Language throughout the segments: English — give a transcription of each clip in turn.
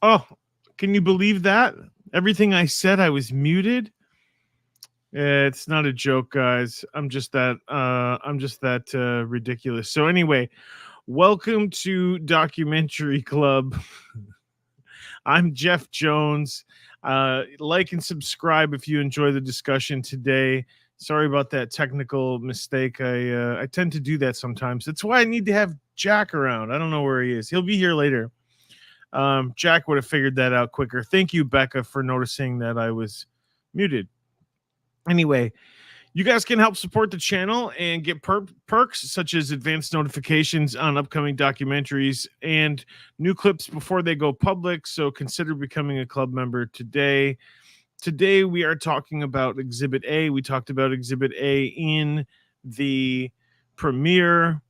Oh, can you believe that? Everything I said, I was muted. It's not a joke, guys. I'm just that ridiculous. So anyway, welcome to Documentary Club. I'm Jeff Jones. Like and subscribe if you enjoy the discussion today. Sorry about that technical mistake. I tend to do that sometimes. That's why I need to have Jack around. I don't know where he is. He'll be here later. Jack would have figured that out quicker. Thank you, Becca, for noticing that I was muted. Anyway, you guys can help support the channel and get perks such as advanced notifications on upcoming documentaries and new clips before they go public. So consider becoming a club member today. Today, we are talking about Exhibit A. We talked about Exhibit A in the premiere.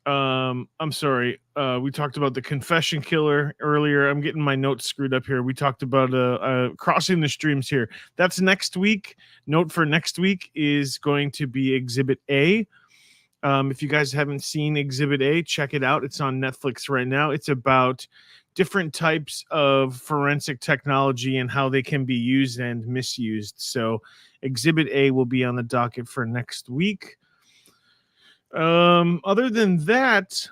I'm sorry. We talked about the confession killer earlier. I'm getting my notes screwed up here. We talked about crossing the streams here. That's next week. Note for next week is going to be Exhibit A. If you guys haven't seen Exhibit A, check it out. It's on Netflix right now. It's about different types of forensic technology and how they can be used and misused. So Exhibit A will be on the docket for next week. Other than that,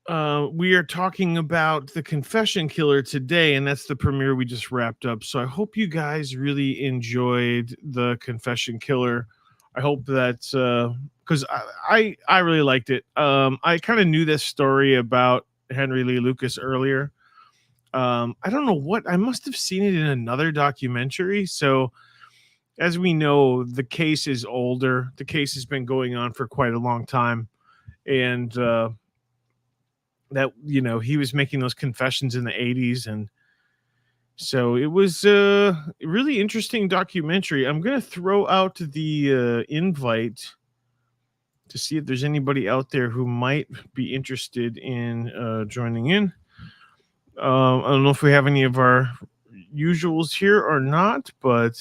we are talking about the confession killer today, and that's the premiere we just wrapped up. So I hope you guys really enjoyed the confession killer. I hope that because I really liked it. I kind of knew this story about Henry Lee Lucas earlier. I don't know what, I must have seen it in another documentary. So as we know, the case is older. The case has been going on for quite a long time. And that, you know, he was making those confessions in the 80s. And so it was a really interesting documentary. I'm going to throw out the invite to see if there's anybody out there who might be interested in joining in. I don't know if we have any of our usuals here or not, but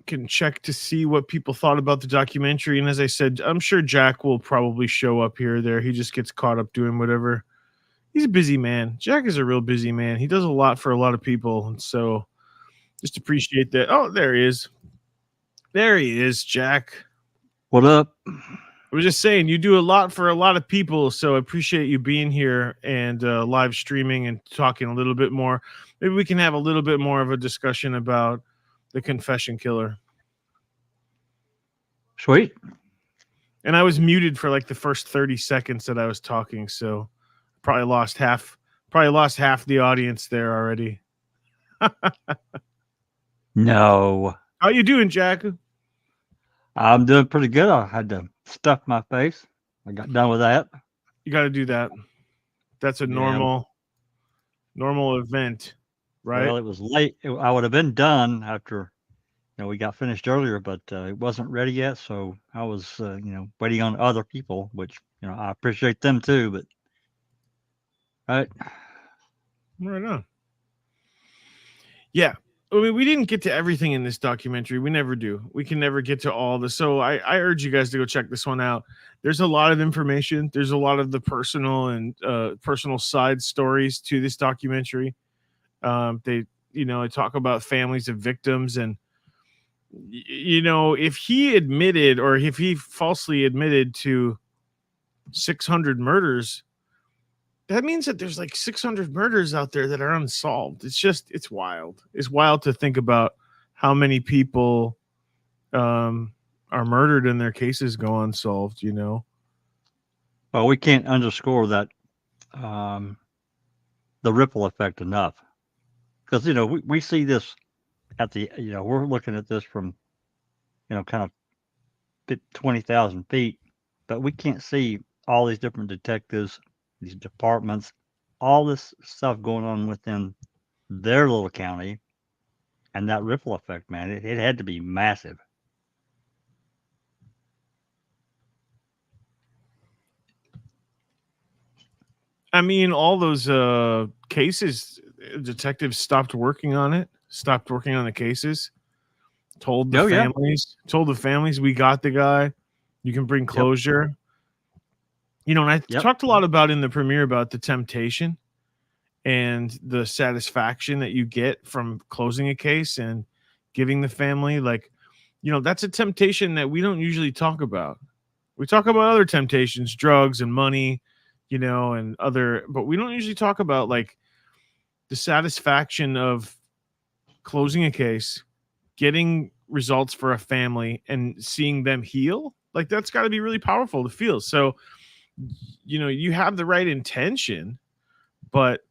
can check to see what people thought about the documentary. And as I said, I'm sure Jack will probably show up here or there. He just gets caught up doing whatever. He's a busy man. Jack is a real busy man. He does a lot for a lot of people. And so just appreciate that. Oh, there he is. There he is, Jack. What up? I was just saying, you do a lot for a lot of people, so I appreciate you being here and live streaming and talking a little bit more. Maybe we can have a little bit more of a discussion about the confession killer. Sweet. And I was muted for like the first 30 seconds that I was talking, so probably lost half the audience there already. No. How you doing, Jack? I'm doing pretty good. I had to stuff my face. I got done with that. You got to do that. That's a normal event, right? Well, it was late. I would have been done after, we got finished earlier, but it wasn't ready yet. So I was, waiting on other people, which, I appreciate them too. But right on. Yeah. I mean, we didn't get to everything in this documentary. We never do. We can never get to all the. So I urge you guys to go check this one out. There's a lot of information. There's a lot of the personal side stories to this documentary. They talk about families of victims, and if he admitted or if he falsely admitted to 600 murders, that means that there's like 600 murders out there that are unsolved. It's wild. It's wild to think about how many people are murdered and their cases go unsolved, Well, we can't underscore that the ripple effect enough. Because, we see this at the, we're looking at this from, kind of 20,000 feet, but we can't see all these different detectives, these departments, all this stuff going on within their little county, and that ripple effect, man, it had to be massive. I mean, all those cases, detectives stopped working on the cases, told the families, we got the guy, you can bring closure. And I talked a lot about in the premiere about the temptation. and the satisfaction that you get from closing a case and giving the family, like, that's a temptation that we don't usually talk about. We talk about other temptations, drugs and money, and other, but we don't usually talk about like the satisfaction of closing a case, getting results for a family, and seeing them heal. Like, that's got to be really powerful to feel. So, you have the right intention, but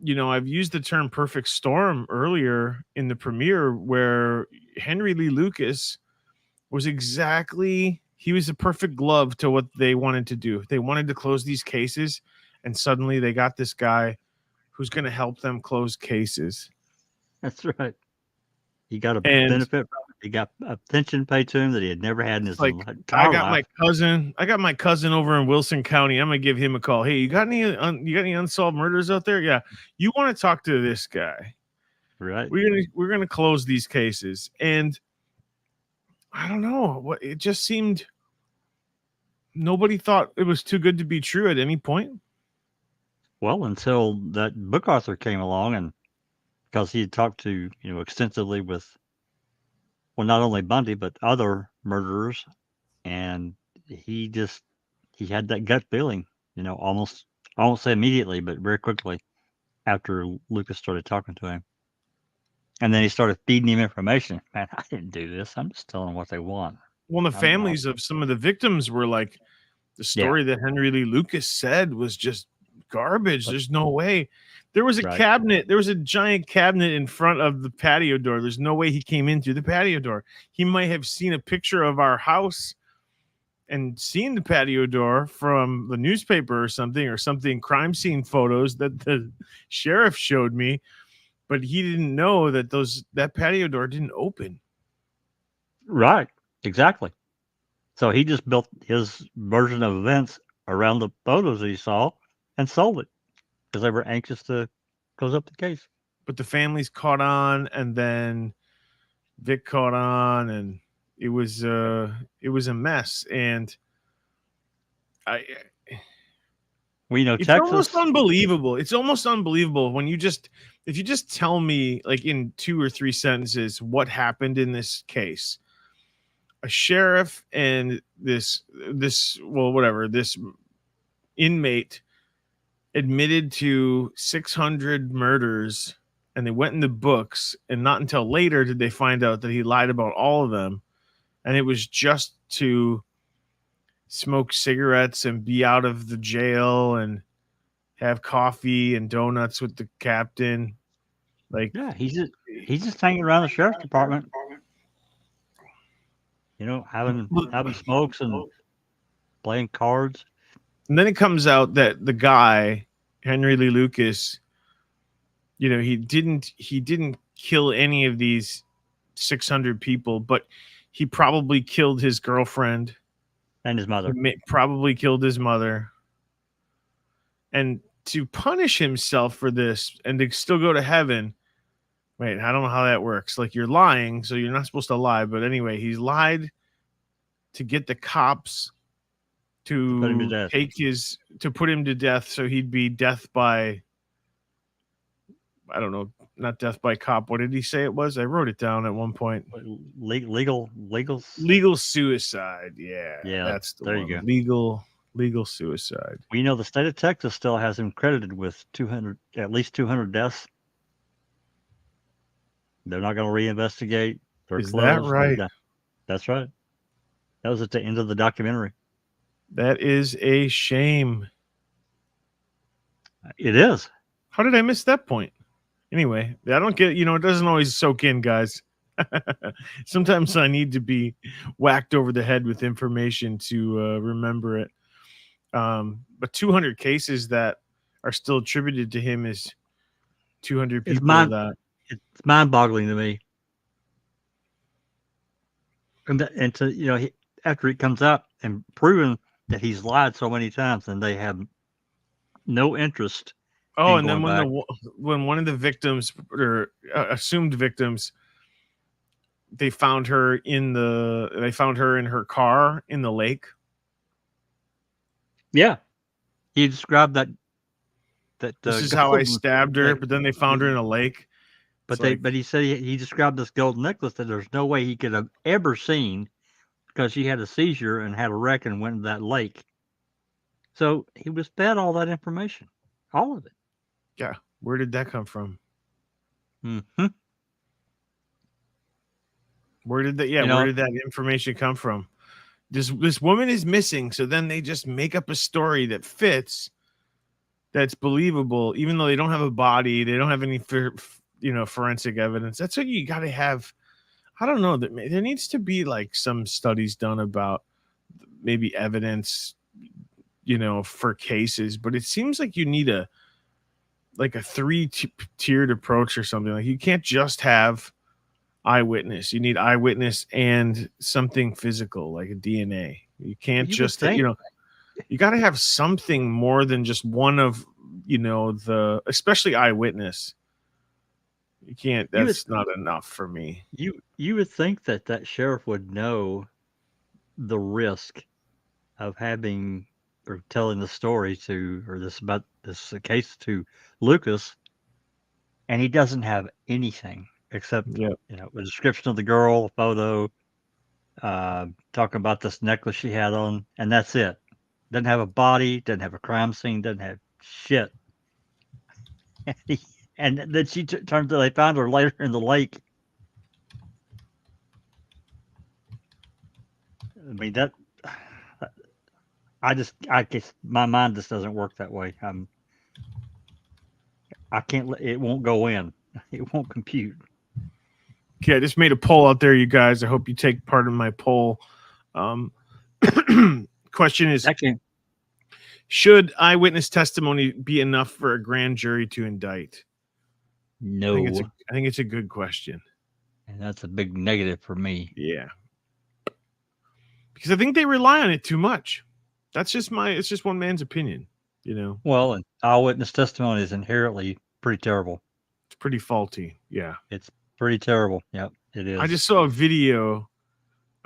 I've used the term perfect storm earlier in the premiere, where Henry Lee Lucas was he was a perfect glove to what they wanted to do. They wanted to close these cases, and suddenly they got this guy who's going to help them close cases. That's right. He got a And benefit from it. He got a pension paid to him that he had never had in his like, entire life. I got my cousin over in Wilson County. I'm gonna give him a call. Hey, you got any unsolved murders out there? Yeah. You want to talk to this guy? Right. We're gonna close these cases. And I don't know what, it just seemed nobody thought it was too good to be true at any point. Well, until that book author came along, and because he had talked to, extensively with, well, not only Bundy, but other murderers. And he had that gut feeling, almost, I won't say immediately, but very quickly after Lucas started talking to him. And then he started feeding him information. Man, I didn't do this. I'm just telling them what they want. Well, the families of some of the victims were like, the story that Henry Lee Lucas said was just garbage. There's no way. There was a cabinet. There was a giant cabinet in front of the patio door. There's no way he came in through the patio door. He might have seen a picture of our house and seen the patio door from the newspaper or something, crime scene photos that the sheriff showed me, but he didn't know that patio door didn't open. Right. Exactly. So he just built his version of events around the photos that he saw and sold it because they were anxious to close up the case. But the families caught on, and then Vic caught on, and it was a mess. And it's Texas, almost unbelievable. It's almost unbelievable when if you just tell me, like, in 2 or 3 sentences what happened in this case. A sheriff and this inmate admitted to 600 murders, and they went in the books, and not until later did they find out that he lied about all of them, and it was just to smoke cigarettes and be out of the jail and have coffee and donuts with the captain. Like, yeah, he's just hanging around the sheriff's department, having smokes and playing cards. And then it comes out that the guy, Henry Lee Lucas, he didn't kill any of these 600 people, but he probably killed his girlfriend and his mother. Probably killed his mother. And to punish himself for this and to still go to heaven. Wait, I don't know how that works. Like, you're lying, so you're not supposed to lie. But anyway, he's lied to get the cops to put him to death, so he'd be death by, I don't know, not death by cop. What did he say it was? I wrote it down at one point. Legal suicide. Yeah, that's the one. You go. Legal suicide. Well, the state of Texas still has him credited with at least 200 deaths. They're not going to reinvestigate. Is that right? That's right. That was at the end of the documentary. That is a shame. It is. How did I miss that point? Anyway, I don't get, it doesn't always soak in, guys. Sometimes I need to be whacked over the head with information to remember it. But 200 cases that are still attributed to him is 200 people it's mind-boggling to me. And to, after it comes out and proven that he's lied so many times, and they have no interest. Oh, and then when one of the victims or assumed victims, they found her in her car in the lake. Yeah, he described that that this is how I gold stabbed her, necklace. but then they found her in a lake. But It's like, but he said he described this gold necklace that there's no way he could have ever seen because she had a seizure and had a wreck and went to that lake. So he was fed all that information, all of it. yeah, where did that come from? Mm-hmm. Where did that? Yeah, You know, where did that information come from? This woman is missing, so then they just make up a story that fits, that's believable, even though they don't have a body, they don't have any forensic evidence. That's what you got to have. I don't know, that there needs to be like some studies done about maybe evidence, for cases, but it seems like you need a three-tiered approach or something. Like, you can't just have eyewitness. You need eyewitness and something physical like a DNA. You can't you would just think, you got to have something more than just one of especially eyewitness. You can't. you would That's not enough for me. you would think that sheriff would know the risk of having or telling the story to or this about this case to Lucas, and he doesn't have anything except Yeah. a description of the girl, a photo, talking about this necklace she had on, and that's it. Doesn't have a body, doesn't have a crime scene, doesn't have shit. And then she turns out they found her later in the lake. I mean that. I guess my mind just doesn't work that way. I can't. It won't go in. It won't compute. Okay, I just made a poll out there, you guys. I hope you take part in my poll. Question is, Actually, should eyewitness testimony be enough for a grand jury to indict? no. I think it's a good question. And that's a big negative for me. Yeah. Because I think they rely on it too much. It's just one man's opinion, Well, and eyewitness testimony is inherently pretty terrible. It's pretty faulty. Yeah. It's pretty terrible. Yep, it is. I just saw a video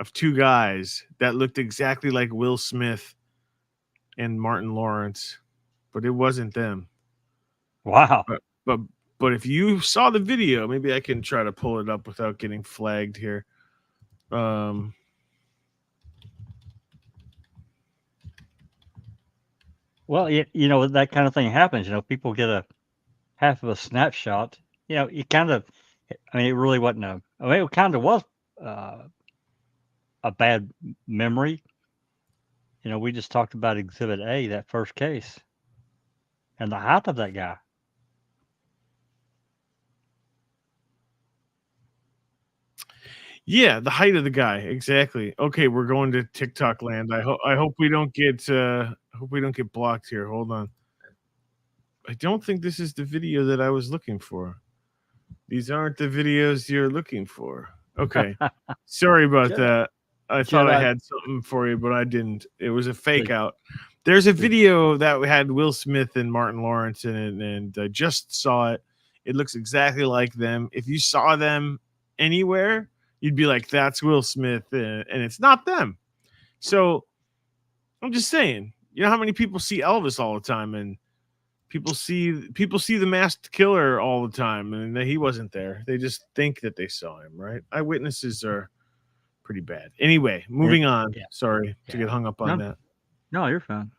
of two guys that looked exactly like Will Smith and Martin Lawrence, but it wasn't them. Wow. But if you saw the video, maybe I can try to pull it up without getting flagged here. Well, that kind of thing happens. People get a half of a snapshot. You kind of, I mean, it really wasn't it kind of was a bad memory. We just talked about Exhibit A, that first case, and the height of that guy. Yeah, the height of the guy, exactly. Okay, we're going to TikTok land. I hope we don't get blocked here. Hold on. I don't think this is the video that I was looking for. These aren't the videos you're looking for. Okay. Sorry about that. I thought I had something for you, but I didn't. It was a fake out. There's a video that had Will Smith and Martin Lawrence in it, and I just saw it. It looks exactly like them. If you saw them anywhere, you'd be like, that's Will Smith, and it's not them. So I'm just saying, how many people see Elvis all the time, and people see the Masked Killer all the time, and he wasn't there. They just think that they saw him, right? Eyewitnesses are pretty bad. Anyway, moving on. Yeah. Sorry to get hung up on that. No, you're fine.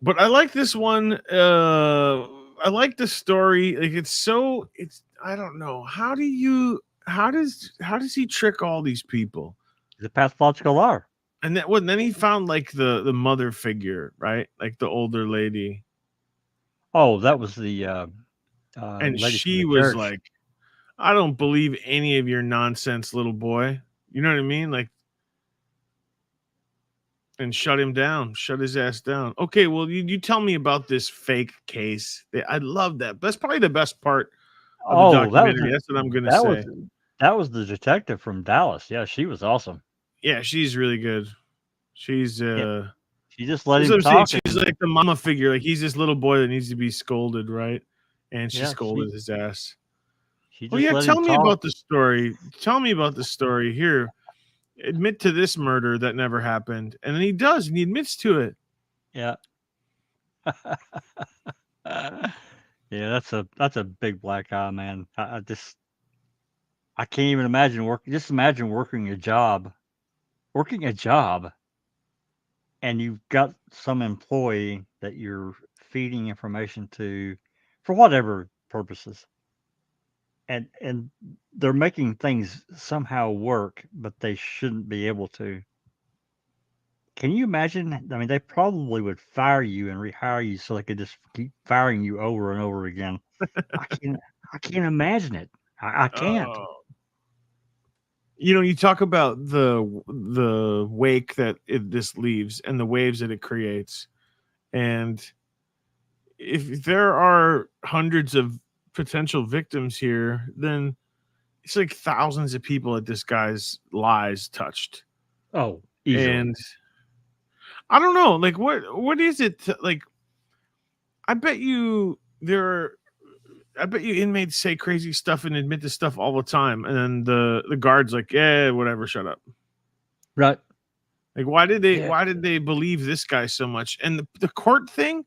But I like this one. I like the story. Like I don't know. How does he trick all these people? He's a pathological liar. And then he found like the mother figure, right? Like the older lady. Oh, that was the and lady she was like, I don't believe any of your nonsense, little boy. You know what I mean? Like, and shut him down, shut his ass down. Okay, well, you tell me about this fake case. I love that. That's probably the best part of the documentary. That's what I'm going to say. That was the detective from Dallas. Yeah, she was awesome. Yeah, she's really good. She's she just let him talk. She's like the mama figure. Like, he's this little boy that needs to be scolded, right? And she scolded his ass. Tell me about the story. Tell me about the story here. admit to this murder that never happened, and then he does, and he admits to it. Yeah. Yeah, that's a big black eye, man. I can't even imagine just imagine working a job, and you've got some employee that you're feeding information to for whatever purposes. And they're making things somehow work, but they shouldn't be able to. Can you imagine? I mean, they probably would fire you and rehire you so they could just keep firing you over and over again. I can't I can't imagine it. I can't. Oh. You talk about the wake that this leaves and the waves that it creates, and if there are hundreds of potential victims here, then it's like thousands of people that this guy's lies touched. Oh, easily. And I don't know, like what is it like? I bet you inmates say crazy stuff and admit to stuff all the time, and then the guard's like, yeah, whatever, shut up. Right. Like, why did they believe this guy so much? And the court thing,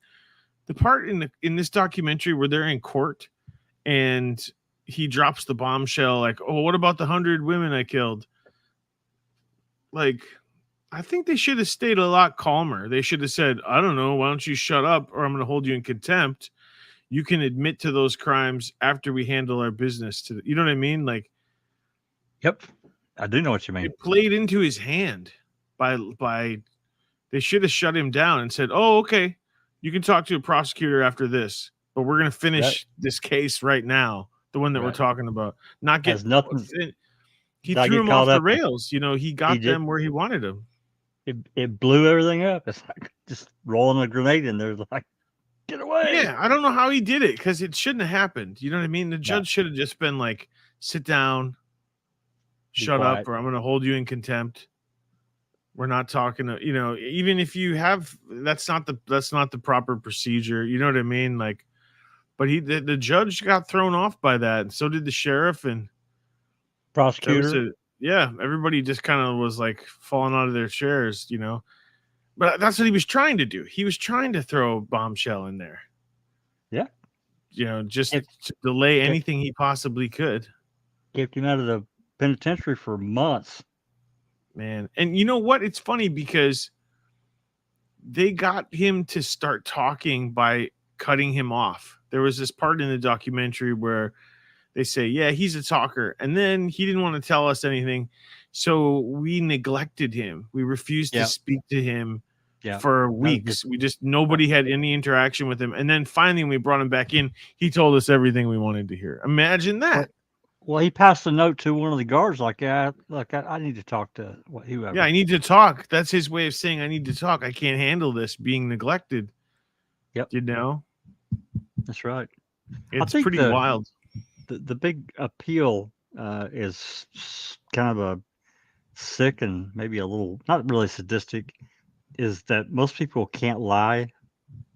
the part in this documentary where they're in court and he drops the bombshell, like, oh, what about the 100 women I killed? Like, I think they should have stayed a lot calmer. They should have said, I don't know, why don't you shut up, or I'm going to hold you in contempt. You can admit to those crimes after we handle our business. You know what I mean? Like, yep, I do know what you mean. It played into his hand by they should have shut him down and said, oh, okay, you can talk to a prosecutor after this, but we're going to finish this case right now. The one that we're talking about, not get nothing. He threw him off the rails. He got them where he wanted them. It blew everything up. It's like just rolling a grenade in there. Like, get away. Yeah, I don't know how he did it because it shouldn't have happened. You know what I mean? The judge should have just been like, sit down, shut up, or I'm going to hold you in contempt. We're not talking to, even if you have, that's not the proper procedure. You know what I mean? Like, but the judge got thrown off by that. And so did the sheriff and prosecutor. Everybody just kind of was like falling out of their chairs, but that's what he was trying to do. He was trying to throw a bombshell in there. Yeah. Just to delay anything he possibly could. Kept him out of the penitentiary for months. Man. And you know what? It's funny because they got him to start talking by cutting him off. There was this part in the documentary where they say, yeah, he's a talker. And then he didn't want to tell us anything. So we neglected him. We refused to speak to him for weeks. Nobody had any interaction with him. And then finally, when we brought him back in, he told us everything we wanted to hear. Imagine that. Well, he passed a note to one of the guards like, I need to talk to whoever. Yeah, I need to talk. That's his way of saying I need to talk. I can't handle this being neglected. Yep. That's right. It's pretty wild. The big appeal is kind of a sick and maybe a little, not really sadistic, is that most people can't lie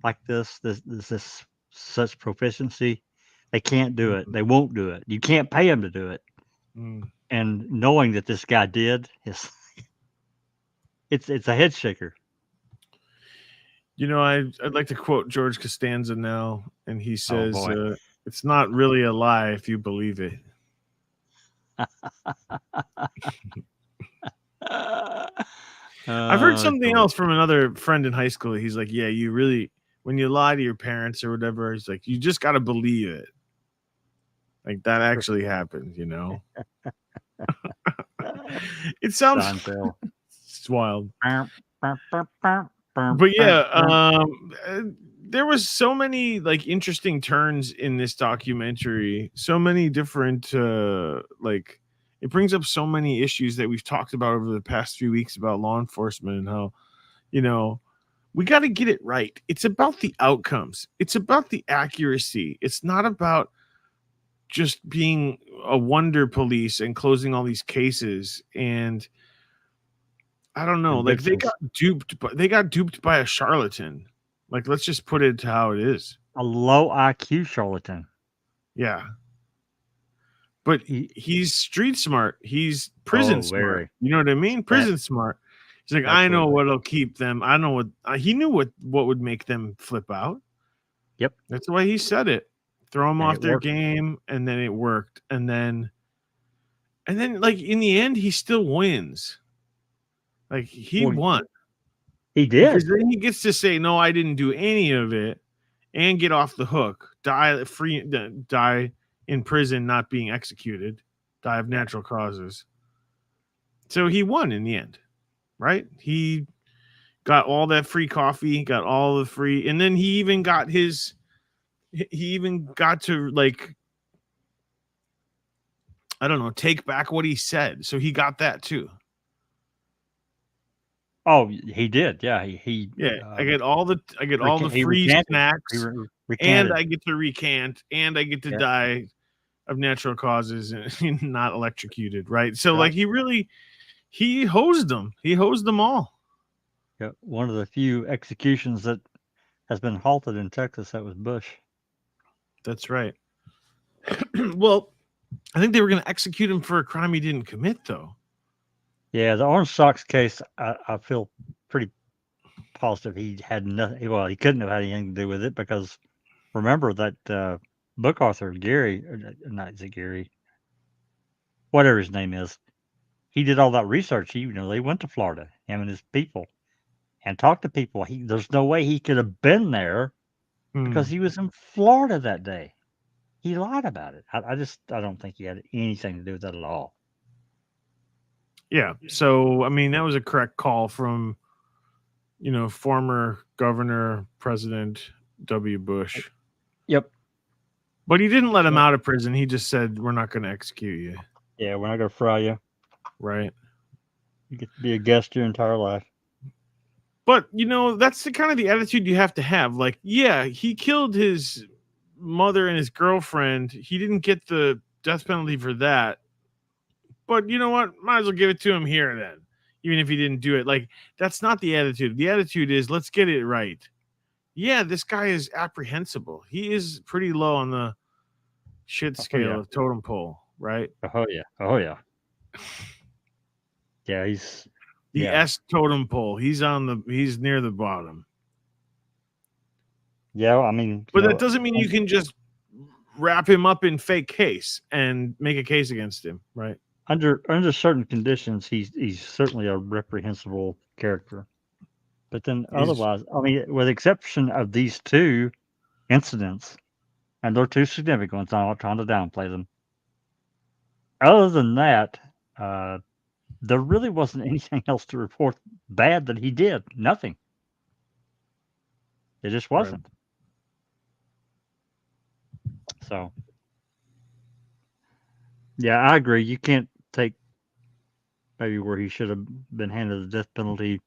like this. This such proficiency. They can't do it. They won't do it. You can't pay them to do it. And knowing that this guy did, it's a head shaker. I'd like to quote George Costanza now, and he says, it's not really a lie if you believe it. I've heard something else from another friend in high school. He's like, yeah, you really, when you lie to your parents or whatever, he's like, you just got to believe it. Like that actually happened, It sounds it's wild. But yeah, there was so many like interesting turns in this documentary. So many different it brings up so many issues that we've talked about over the past few weeks about law enforcement and how, we got to get it right. It's about the outcomes. It's about the accuracy. It's not about just being a wonder police and closing all these cases. And I don't know, like they got duped by a charlatan. Like, let's just put it to how it is. A low IQ charlatan. Yeah. but he's street smart. He's prison smart. Very. You know what I mean? Prison smart. He's like, I know what'll keep them. I know what he knew what would make them flip out. Yep. That's the way he said it. Throw them off their game, and then it worked. And then like in the end, he still wins. Like he won. He did. Because then he gets to say, no, I didn't do any of it, and get off the hook. Die in prison, not being executed. Die of natural causes. So he won in the end, right? He got all that free coffee, got all the free, and then he even got to like, I don't know, take back what he said. So he got that too. Oh, he did. Yeah, he. I get all the free snacks, and I get to recant, and I get to die of natural causes and not electrocuted. Right. So like he hosed them. He hosed them all. Yeah, one of the few executions that has been halted in Texas. That was Bush. That's right. Well, I think they were going to execute him for a crime he didn't commit, though. Yeah, the Orange Socks case, I feel pretty positive he had nothing. Well, he couldn't have had anything to do with it because remember that book author Gary, not Gary, whatever his name is, he did all that research. They went to Florida, him and his people, and talked to people. There's no way he could have been there because he was in Florida that day. He lied about it. I don't think he had anything to do with that at all. Yeah. So, I mean, that was a correct call from, former Governor President W. Bush. Yep. But he didn't let him out of prison. He just said, we're not going to execute you. Yeah, we're not going to fry you. Right. You get to be a guest your entire life. But, that's the kind of the attitude you have to have. Like, yeah, he killed his mother and his girlfriend. He didn't get the death penalty for that. But you know what? Might as well give it to him here then. Even if he didn't do it. Like, that's not the attitude. The attitude is, let's get it right. Yeah, this guy is apprehensible. He is pretty low on the shit scale of totem pole, right? Oh, yeah. Yeah, he's... The S totem pole. He's near the bottom. Yeah, I mean... But that doesn't mean you can just wrap him up in fake case and make a case against him, right? Under certain conditions, he's certainly a reprehensible character. But then otherwise, I mean, with the exception of these two incidents, and they're two significant ones, I'm not trying to downplay them. Other than that, there really wasn't anything else to report bad that he did. Nothing. It just wasn't. Right. So, yeah, I agree. You can't take maybe where he should have been handed the death penalty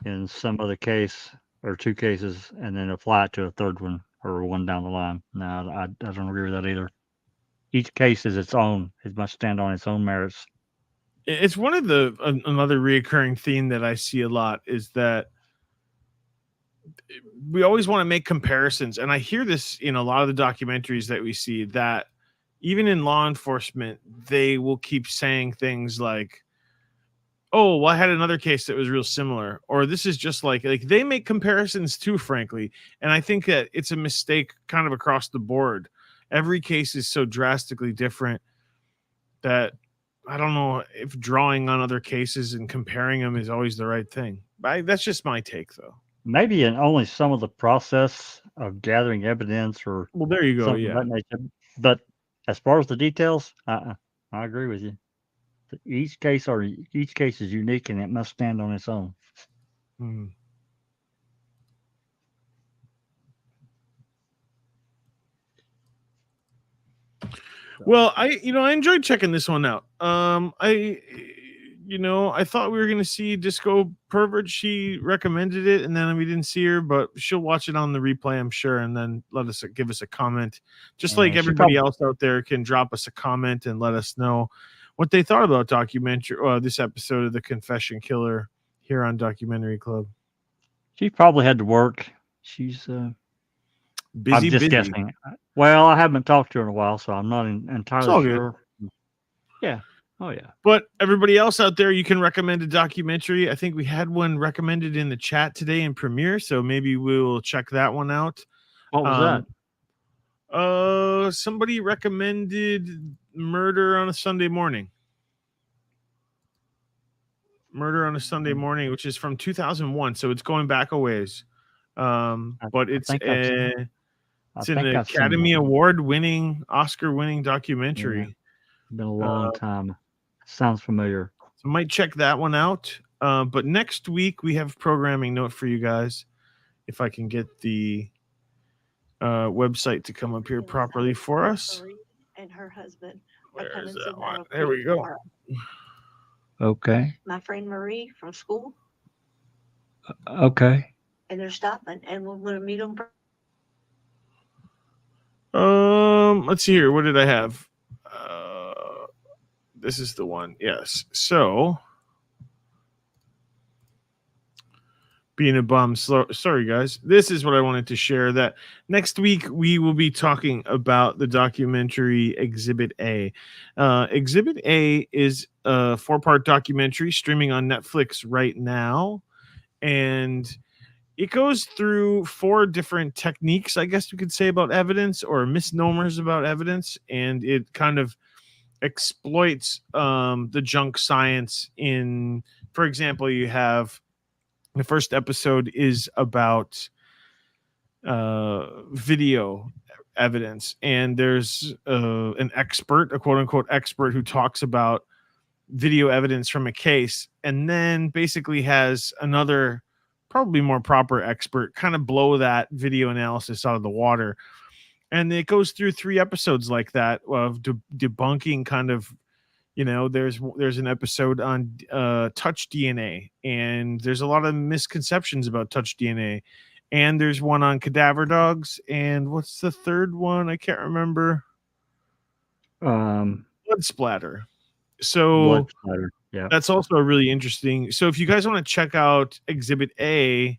in some other case or two cases and then apply it to a third one or one down the line. No, I don't agree with that either. Each case is its own. It must stand on its own merits. It's one of another reoccurring theme that I see a lot is that we always want to make comparisons. And I hear this in a lot of the documentaries that we see that even in law enforcement, they will keep saying things like, oh, well, I had another case that was real similar, or this is just like they make comparisons too, frankly. And I think that it's a mistake kind of across the board. Every case is so drastically different that I don't know if drawing on other cases and comparing them is always the right thing. That's just my take, though. Maybe in only some of the process of gathering evidence or there you go. Yeah. That nature. But as far as the details, I agree with you. Each case is unique and it must stand on its own. Well, I enjoyed checking this one out. I thought we were going to see Disco Pervert. She recommended it, and then we didn't see her, but she'll watch it on the replay, I'm sure, and then give us a comment. Just like everybody else out there can drop us a comment and let us know what they thought about this episode of The Confession Killer here on Documentary Club. She probably had to work. She's busy. I'm just guessing. Well, I haven't talked to her in a while, so I'm not It's entirely all good. sure. Yeah. Oh yeah. But everybody else out there, you can recommend a documentary. I think we had one recommended in the chat today in Premiere, so maybe we'll check that one out. What was that? Somebody recommended Murder on a Sunday Morning. Murder on a Sunday Morning, which is from 2001, so it's going back a ways. But it's an Academy Award-winning, Oscar-winning documentary. Yeah. Been a long time. Sounds familiar. So might check that one out. But next week we have programming note for you guys. If I can get the website to come up here properly for us. And her husband. Where is that one? There we go. Okay. My friend Marie from school. Okay. And they're stopping, and we're going to meet them. Let's see here. What did I have? This is the one. Yes. So, being a bum. Sorry, guys. This is what I wanted to share. That next week we will be talking about the documentary Exhibit A. Exhibit A is a 4-part documentary streaming on Netflix right now, and it goes through 4 different techniques, I guess you could say, about evidence, or misnomers about evidence, and it kind of exploits the junk science. In, for example, you have the first episode is about video evidence, and there's an expert, a quote-unquote expert, who talks about video evidence from a case, and then basically has another, probably more proper expert, kind of blow that video analysis out of the water. And it goes through 3 episodes like that of debunking kind of, there's an episode on touch DNA, and there's a lot of misconceptions about touch DNA. And there's one on cadaver dogs, and what's the third one? I can't remember. Blood splatter. So Blood splatter. Yeah. That's also really interesting. So if you guys want to check out Exhibit A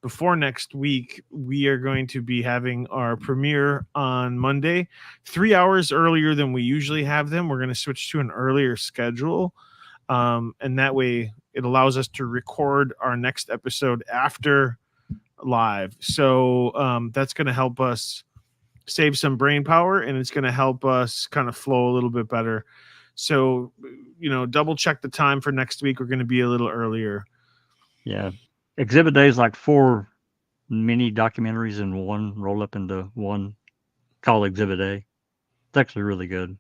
before next week, we are going to be having our premiere on Monday, 3 hours earlier than we usually have them. We're going to switch to an earlier schedule. And that way it allows us to record our next episode after live. So that's going to help us save some brain power, and it's going to help us kind of flow a little bit better. So, double check the time for next week. We're going to be a little earlier. Yeah. Exhibit Day is like 4 mini documentaries in one, rolled up into one, called Exhibit A. It's actually really good.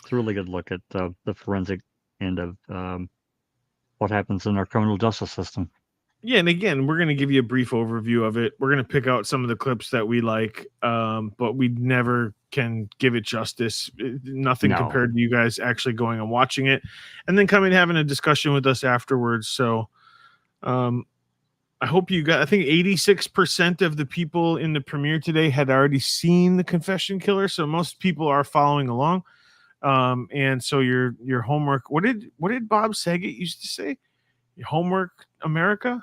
It's a really good look at the forensic end of what happens in our criminal justice system. Yeah, and again, we're going to give you a brief overview of it. We're going to pick out some of the clips that we like, but we never can give it justice. Nothing compared to you guys actually going and watching it and then coming and having a discussion with us afterwards. So I hope you got, I think 86% of the people in the premiere today had already seen The Confession Killer. So most people are following along. And so your homework, what did Bob Saget used to say? Your homework, America?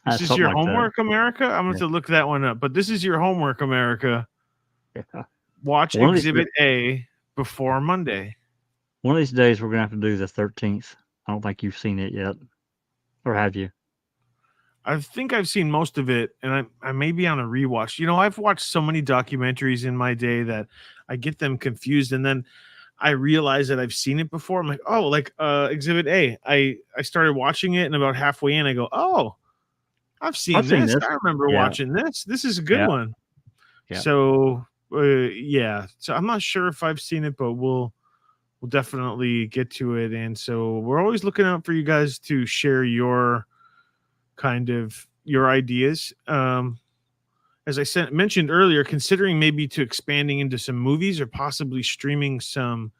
This is your like homework, that. America? I'm going to look that one up. But this is your homework, America. Yeah. Watch Exhibit A before Monday. One of these days, we're going to have to do the 13th. I don't think you've seen it yet. Or have you? I think I've seen most of it, and I may be on a rewatch. I've watched so many documentaries in my day that I get them confused, and then I realize that I've seen it before. I'm like, oh, like Exhibit A. I started watching it, and about halfway in, I go, oh, I've seen this. I remember watching this. This is a good one. Yeah. So, So I'm not sure if I've seen it, but we'll definitely get to it. And so we're always looking out for you guys to share your ideas. As I mentioned earlier, considering maybe to expanding into some movies or possibly streaming some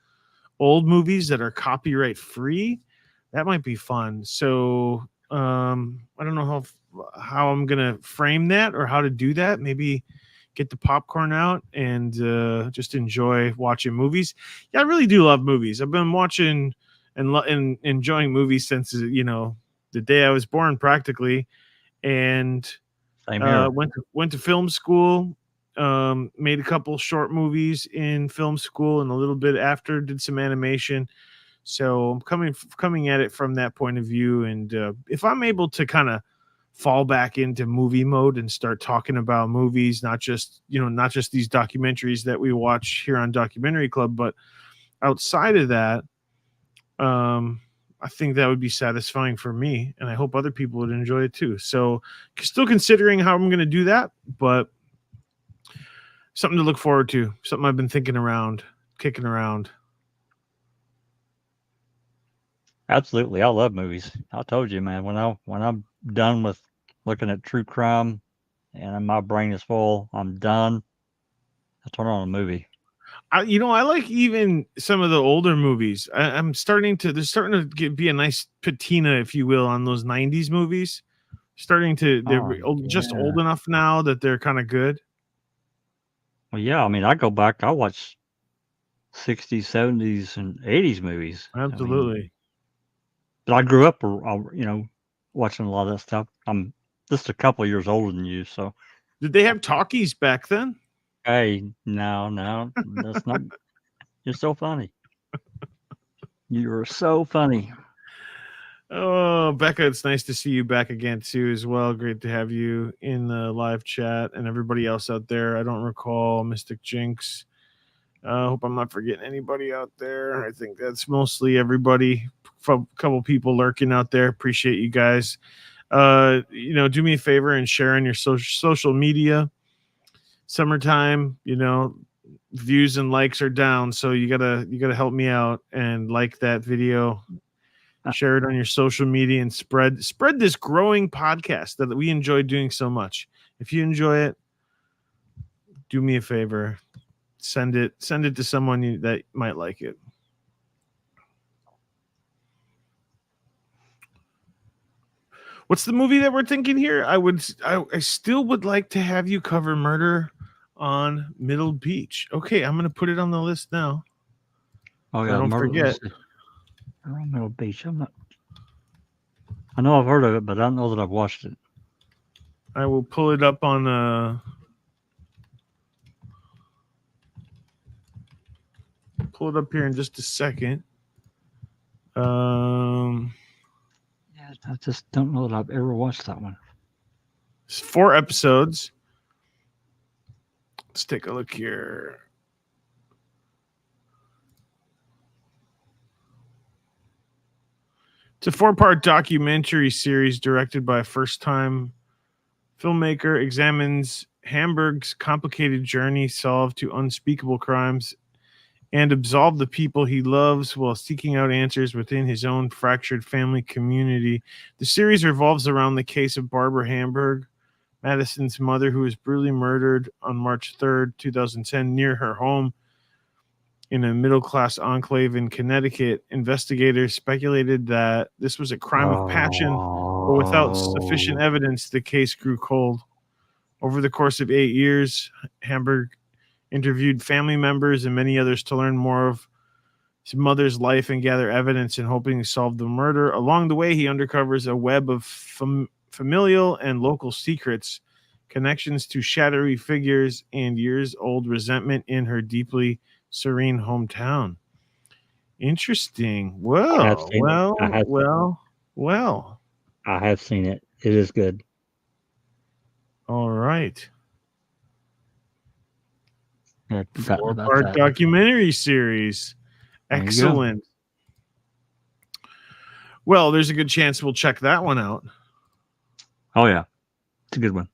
old movies that are copyright free. That might be fun. So I don't know how I'm gonna frame that or how to do that. Maybe get the popcorn out and just enjoy watching movies. Yeah, I really do love movies. I've been watching and enjoying movies since the day I was born, practically. And went to film school made a couple short movies in film school, and a little bit after did some animation. So I'm coming at it from that point of view. And if I'm able to kind of fall back into movie mode and start talking about movies, not just these documentaries that we watch here on Documentary Club, but outside of that, I think that would be satisfying for me, and I hope other people would enjoy it too. So still considering how I'm going to do that, but something to look forward to, something I've been kicking around. Absolutely. I love movies. I told you, man, when I'm done with looking at true crime and my brain is full, I'm done. I turn on a movie. I like even some of the older movies. There's starting to be a nice patina, if you will, on those 90s movies. They're just old enough now that they're kind of good. Well, yeah, I mean, I go back, I watch 60s, 70s, and 80s movies. Absolutely. But I grew up, watching a lot of that stuff. I'm just a couple of years older than you, so. Did they have talkies back then? Hey, no, that's not. You're so funny. You're so funny. Oh, Becca, it's nice to see you back again too as well. Great to have you in the live chat, and everybody else out there. I don't recall Mystic Jinx. I hope I'm not forgetting anybody out there. I think that's mostly everybody. A couple people lurking out there. Appreciate you guys. Do me a favor and share on your social media. Summertime, views and likes are down, so you gotta help me out and like that video, share it on your social media, and spread this growing podcast that we enjoy doing so much. If you enjoy it, do me a favor, send it to someone that might like it. What's the movie that we're thinking here? I still would like to have you cover Murder on Middle Beach. Okay, I'm going to put it on the list now. Oh yeah, don't forget. Murder on Middle Beach. I know I've heard of it, but I don't know that I've watched it. I will pull it up on pull it up here in just a second. I just don't know that I've ever watched that one. It's 4 episodes. Let's take a look here. It's a 4-part documentary series directed by a first-time filmmaker, examines Hamburg's complicated journey solved to unspeakable crimes and absolve the people he loves while seeking out answers within his own fractured family community. The series revolves around the case of Barbara Hamburg, Madison's mother, who was brutally murdered on March 3rd, 2010, near her home in a middle-class enclave in Connecticut. Investigators speculated that this was a crime of passion, but without sufficient evidence, the case grew cold. Over the course of 8 years, Hamburg interviewed family members and many others to learn more of his mother's life and gather evidence in hoping to solve the murder. Along the way, he uncovers a web of familial and local secrets, connections to shadowy figures, and years-old resentment in her deeply serene hometown. Interesting. Well. I have seen it. It is good. All right. 4-part documentary series. Excellent. Well, there's a good chance we'll check that one out. Oh, yeah. It's a good one.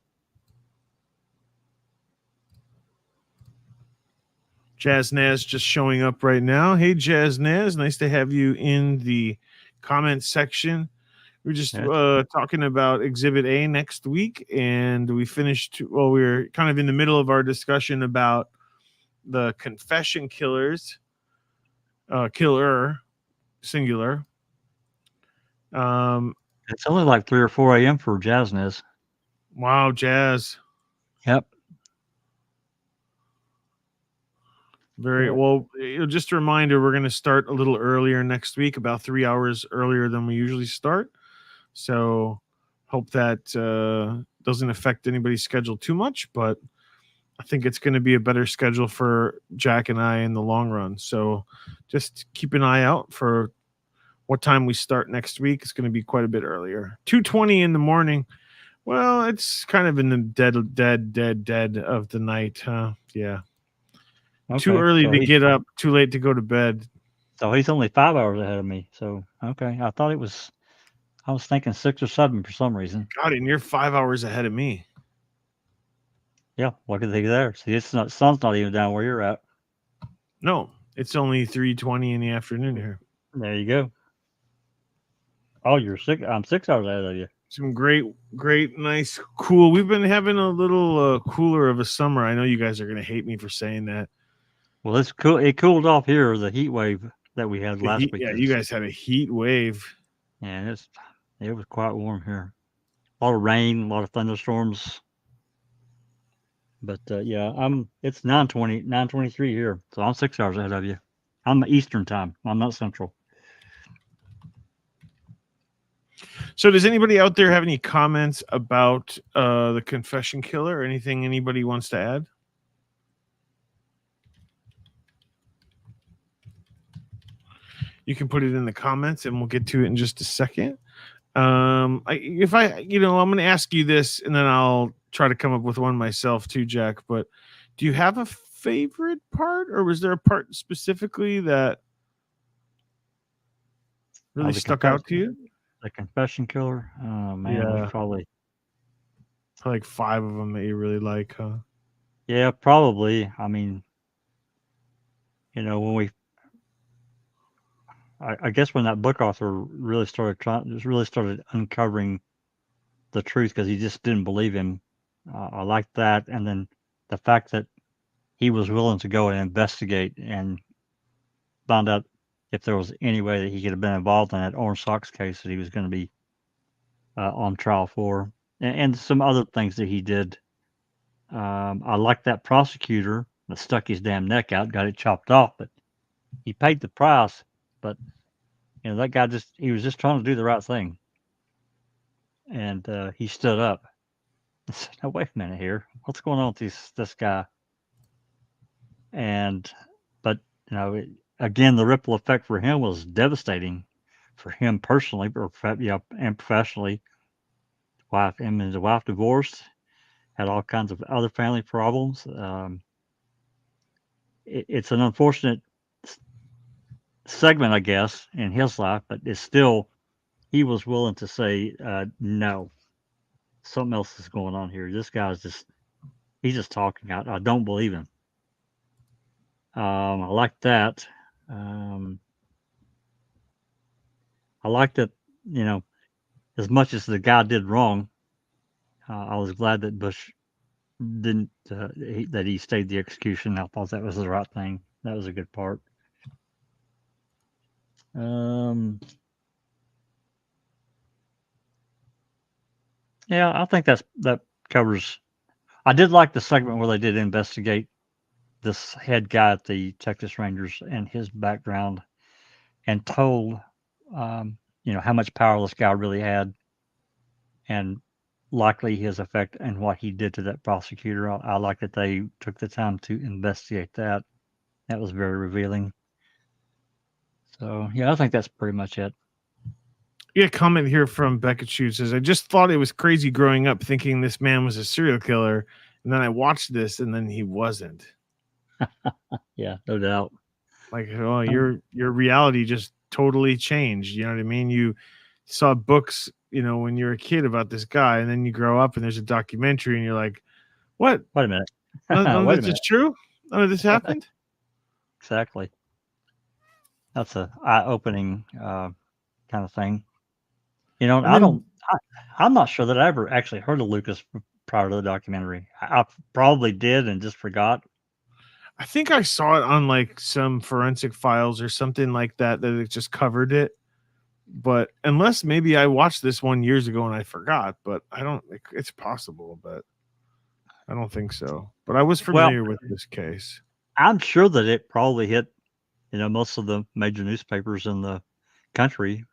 Jazz Naz just showing up right now. Hey, Jazz Naz. Nice to have you in the comment section. We're just talking about Exhibit A next week, and we finished. Well, we're kind of in the middle of our discussion about the confession killers, killer, singular. It's only like 3 or 4 a.m. for Jazz Nez. Wow, Jazz. Yep. Very well. Just a reminder, we're going to start a little earlier next week, about 3 hours earlier than we usually start. So hope that doesn't affect anybody's schedule too much, but I think it's going to be a better schedule for Jack and I in the long run. So just keep an eye out for what time we start next week. It's going to be quite a bit earlier. 2:20 in the morning. Well, it's kind of in the dead of the night, huh? Yeah. Too Okay, early so to he's get up, too late to go to bed. so he's only 5 hours ahead of me. So okay, I was thinking 6 or 7 for some reason. God, and you're 5 hours ahead of me. Yeah, look at there. See, it's not sun's not even down where you're at. No, it's only 3:20 in the afternoon here. There you go. Oh, I'm 6 hours ahead of you. Some great, nice, cool. We've been having a little cooler of a summer. I know you guys are going to hate me for saying that. Well, it's cool. It cooled off here. The heat wave that we had last week. Yeah, you guys had a heat wave. Yeah, it was quite warm here. A lot of rain, a lot of thunderstorms. But yeah, it's 9:23 here, so I'm 6 hours ahead of you. I'm Eastern time. I'm not Central. So does anybody out there have any comments about the confession killer or anything anybody wants to add? You can put it in the comments and we'll get to it in just a second. I'm going to ask you this and then I'll try to come up with one myself too, Jack, but do you have a favorite part, or was there a part specifically that really stuck out to you? The confession killer? Oh man, Yeah. probably Like 5 of them that you really like, huh? Yeah, probably. I mean, when I guess when that book author really started uncovering the truth, because he just didn't believe him. I liked that, and then the fact that he was willing to go and investigate and find out if there was any way that he could have been involved in that Orange Sox case that he was going to be on trial for, and some other things that he did. I liked that prosecutor that stuck his damn neck out, got it chopped off, but he paid the price. But that guy he was just trying to do the right thing, and he stood up. I said, "Now wait a minute here, what's going on with this guy?" But again, the ripple effect for him was devastating, for him personally, and professionally. Him and his wife divorced, had all kinds of other family problems. It's an unfortunate segment, I guess, in his life, but it's still, he was willing to say, no, something else is going on here. This guy's he's just talking. I don't believe him. I like that. I like that, as much as the guy did wrong, I was glad that Bush didn't, that he stayed the execution. I thought that was the right thing. That was a good part. Yeah, I think that covers. I did like the segment where they did investigate this head guy at the Texas Rangers and his background, and told, how much power this guy really had, and likely his effect and what he did to that prosecutor. I like that they took the time to investigate that. That was very revealing. So yeah, I think that's pretty much it. Yeah, comment here from Beckett Shoe says, I just thought it was crazy growing up thinking this man was a serial killer, and then I watched this and then he wasn't. Yeah, no doubt. Like, oh, your reality just totally changed. You know what I mean? You saw books, when you're a kid about this guy, and then you grow up and there's a documentary and you're like, what? Wait a minute. None of this is true? None of this happened? Exactly. That's a eye-opening kind of thing. I'm not sure that I ever actually heard of Lucas prior to the documentary. I probably did and just forgot. I think I saw it on like some Forensic Files or something like that it just covered it. But unless maybe I watched this one years ago and I forgot, but it's possible, but I don't think so. But I was familiar with this case. I'm sure that it probably hit, most of the major newspapers in the country.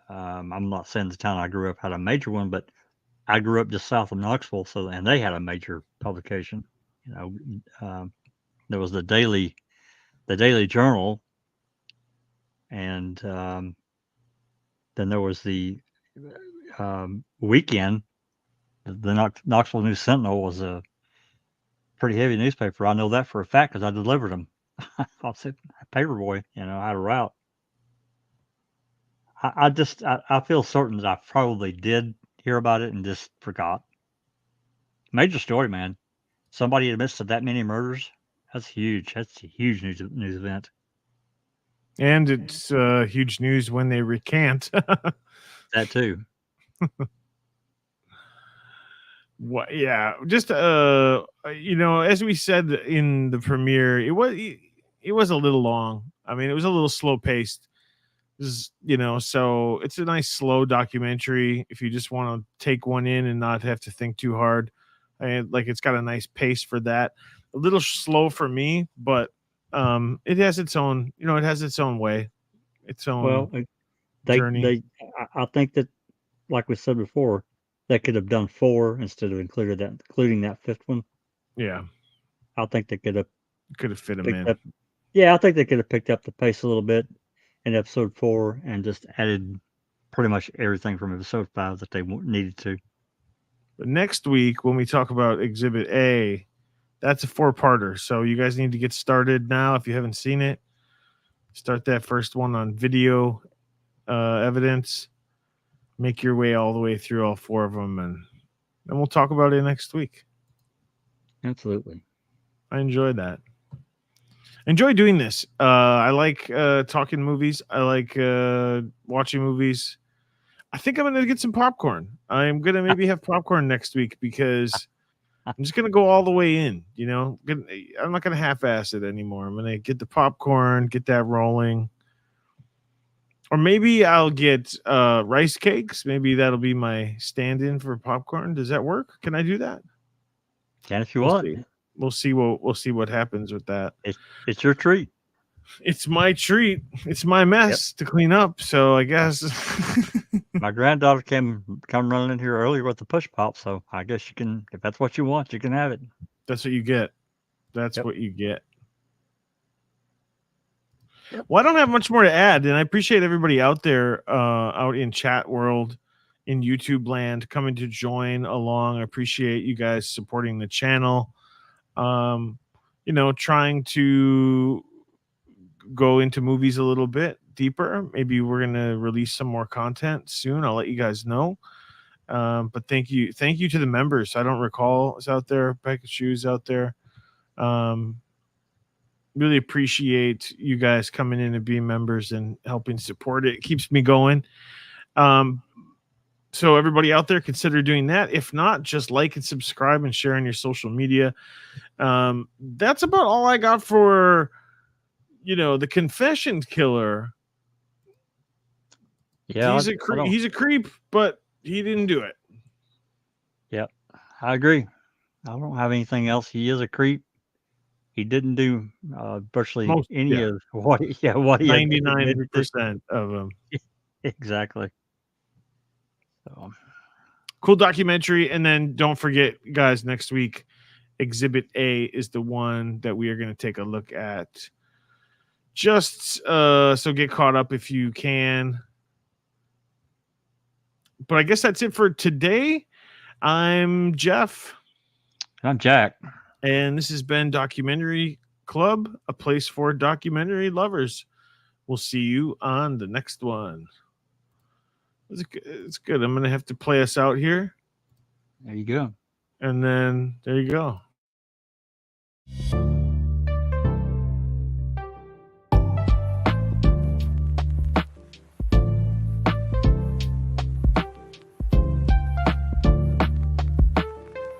I'm not saying the town I grew up had a major one, but I grew up just south of Knoxville, and they had a major publication. There was the Daily Journal, and then there was the Weekend. The Knoxville News Sentinel was a pretty heavy newspaper. I know that for a fact because I delivered them. I was a paperboy, I had a route. I feel certain that I probably did hear about it and just forgot. Major story, man. Somebody admits to that many murders. That's huge. That's a huge news event. And it's huge news when they recant. That too. What? Yeah, just as we said in the premiere, it was a little long. I mean, it was a little slow paced. So it's a nice slow documentary if you just want to take one in and not have to think too hard. And like it's got a nice pace for that. A little slow for me, but it has its own, it has its own way, its own Well, journey. I think that, like we said before, they could have done 4 instead of including that 5th one. Yeah, I think they could have fit them picked in. up. Yeah, I think they could have picked up the pace a little bit in episode 4 and just added pretty much everything from episode 5 that they needed to. But next week, when we talk about Exhibit A, that's a 4-parter. So you guys need to get started now if you haven't seen it. Start that first one on video evidence. Make your way all the way through all 4 of them, and then we'll talk about it next week. Absolutely. I enjoyed that. Enjoy doing this. I like talking movies. I like watching movies. I think I'm going to get some popcorn. I'm going to maybe have popcorn next week because I'm just going to go all the way in. I'm not going to half-ass it anymore. I'm going to get the popcorn, get that rolling. Or maybe I'll get rice cakes. Maybe that'll be my stand-in for popcorn. Does that work? Can I do that? Can if you want. We'll see what happens with that. It's your treat. It's my treat. It's my mess to clean up. So I guess my granddaughter come running in here earlier with the push pop. So I guess you can, if that's what you want, you can have it. That's what you get. That's what you get. Well, I don't have much more to add, and I appreciate everybody out there, out in chat world, in YouTube land, coming to join along. I appreciate you guys supporting the channel. Trying to go into movies a little bit deeper. Maybe we're gonna release some more content soon. I'll let you guys know. But thank you to the members. I don't recall is out there. Pikachu's out there. Really appreciate you guys coming in and being members and helping support it. It keeps me going. So everybody out there, consider doing that. If not, just like and subscribe and share on your social media. That's about all I got for, the Confession Killer. Yeah, he's a creep, but he didn't do it. Yep, I agree. I don't have anything else. He is a creep. He didn't do virtually of what he 99% of them. Exactly. So cool documentary. And then don't forget, guys, next week, Exhibit A is the one that we are going to take a look at. Just so get caught up if you can. But I guess that's it for today. I'm Jeff. I'm Jack. And this has been Documentary Club, a place for documentary lovers. We'll see you on the next one. It's good. I'm going to have to play us out here. There you go. And then there you go.